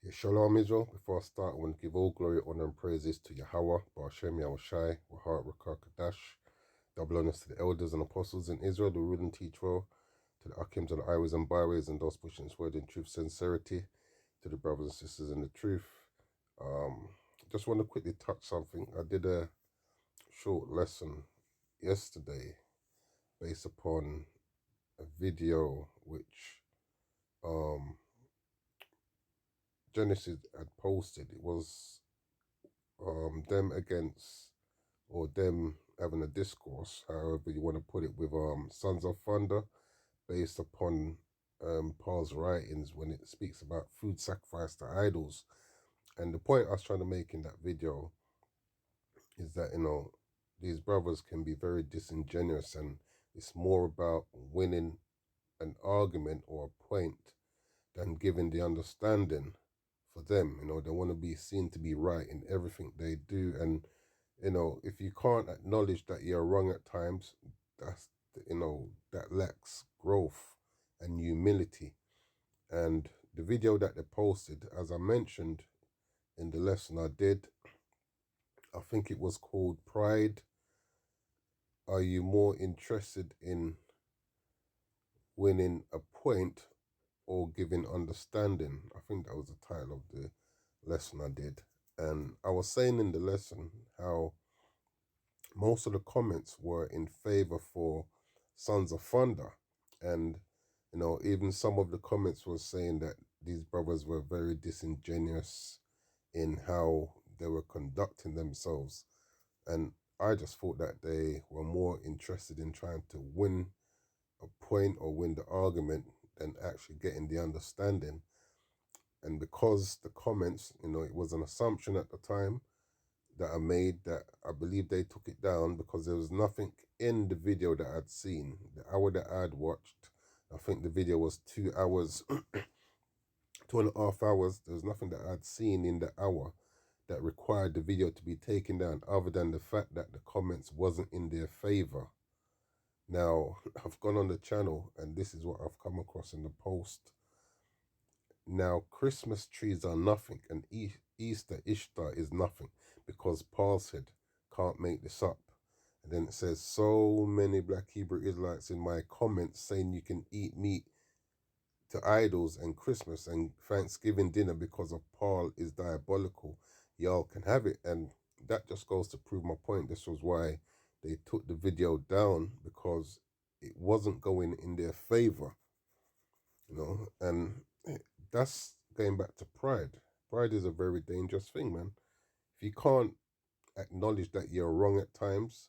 Yeah, Shalom Israel. Before I start, I want to give all glory, honor, and praises to Yahweh, Ba'ashem Yahushai, Wahat Rakah Kadash. Double honors to the elders and apostles in Israel, the rule and teach well, to the Akims and the highways and byways, and those pushing this word in truth, sincerity, to the brothers and sisters in the truth. Just want to quickly touch something. I did a short lesson yesterday based upon a video which Genesis had posted. It was them against, or them having a discourse, however you want to put it, with Sons of Thunder, based upon Paul's writings when it speaks about food sacrifice to idols. And the point I was trying to make in that video is that, these brothers can be very disingenuous, and it's more about winning an argument or a point than giving the understanding for them. They want to be seen to be right in everything they do. And, if you can't acknowledge that you're wrong at times, that's, that lacks growth and humility. And the video that they posted, as I mentioned in the lesson I did, I think it was called Pride. Are you more interested in winning a point or giving understanding? I think that was the title of the lesson I did. And I was saying in the lesson how most of the comments were in favor for Sons of Thunder. And, even some of the comments were saying that these brothers were very disingenuous in how they were conducting themselves. And I just thought that they were more interested in trying to win a point or win the argument than actually getting the understanding. And because the comments, it was an assumption at the time that I made, that I believe they took it down because there was nothing in the video that I'd seen. The hour that I'd watched, I think the video was 2 hours, 2.5 hours. There was nothing that I'd seen in the hour that required the video to be taken down, other than the fact that the comments wasn't in their favor. Now, I've gone on the channel and this is what I've come across in the post. Now, Christmas trees are nothing, and Easter, Ishtar, is nothing, because Paul said, can't make this up. And then it says, so many black Hebrew Israelites in my comments saying you can eat meat to idols and Christmas and Thanksgiving dinner because of Paul is diabolical. Y'all can have it. And that just goes to prove my point. This was why they took the video down, because it wasn't going in their favor. And that's going back to pride. Pride is a very dangerous thing, man. If you can't acknowledge that you're wrong at times,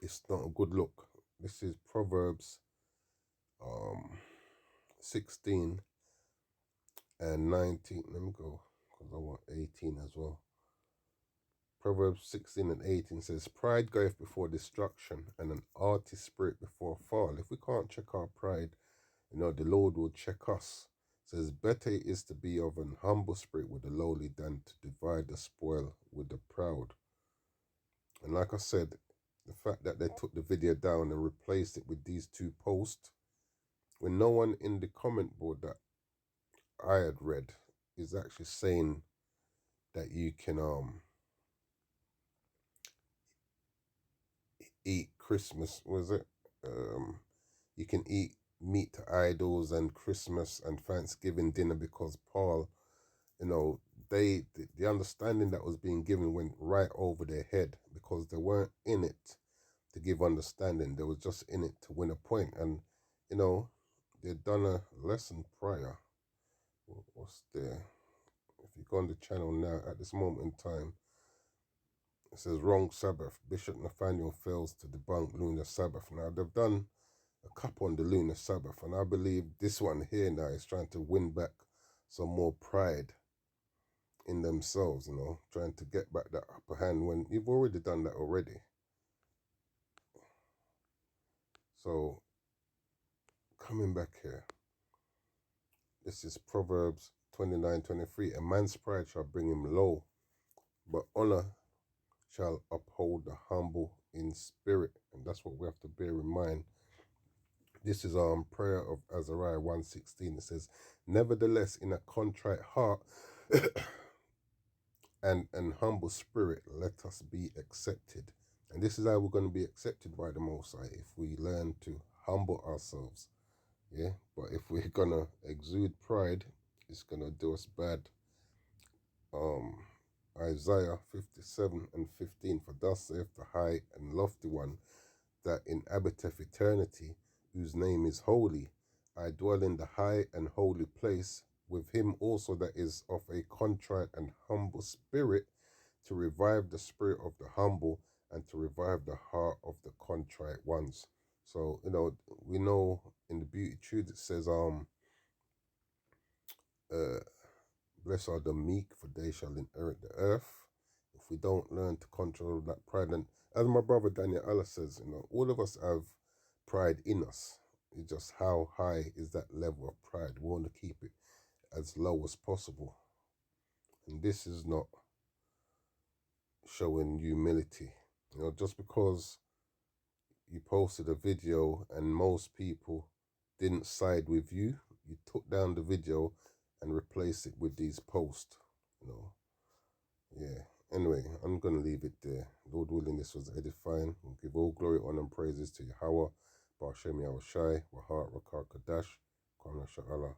it's not a good look. This is Proverbs 16 and 19. Let me go, because I want 18 as well. Proverbs 16 and 18 says, pride goeth before destruction, and an haughty spirit before a fall. If we can't check our pride, the Lord will check us. It says, better is to be of an humble spirit with the lowly than to divide the spoil with the proud. And like I said, the fact that they took the video down and replaced it with these two posts, when no one in the comment board that I had read is actually saying that you can eat Christmas, was it? You can eat meat to idols and Christmas and Thanksgiving dinner because Paul, the understanding that was being given went right over their head, because they weren't in it to give understanding. They were just in it to win a point. And, they'd done a lesson prior. What's there? If you go on the channel now, at this moment in time, it says wrong Sabbath. Bishop Nathaniel fails to debunk lunar Sabbath. Now, they've done a couple on the lunar Sabbath, and I believe this one here now is trying to win back some more pride in themselves, trying to get back that upper hand when you've already done that already. So, coming back here, this is Proverbs 29:23. A man's pride shall bring him low, but honor shall uphold the humble in spirit. And that's what we have to bear in mind. This is prayer of Azariah 1:16. It says, nevertheless, in a contrite heart and an humble spirit, let us be accepted. And this is how we're going to be accepted by the Most High, if we learn to humble ourselves. Yeah, but if we're gonna exude pride, it's gonna do us bad. Um, Isaiah 57:15. For thus saith the high and lofty one that inhabiteth eternity, whose name is holy. I dwell in the high and holy place, with him also that is of a contrite and humble spirit, to revive the spirit of the humble and to revive the heart of the contrite ones. So, we know in the Beauty Truth it says, uh, blessed are the meek, for they shall inherit the earth. If we don't learn to control that pride, and as my brother Daniel Allah says, all of us have pride in us. It's just how high is that level of pride? We want to keep it as low as possible. And this is not showing humility. Just because you posted a video and most people didn't side with you, you took down the video and replaced it with these posts. Yeah. Anyway, I'm gonna leave it there. Lord willing, this was edifying. We'll give all glory, honor, and praises to Yahweh, Ba'ashem Yahushai, Wahat, Rakar Kadash, Kwana Sha'ala.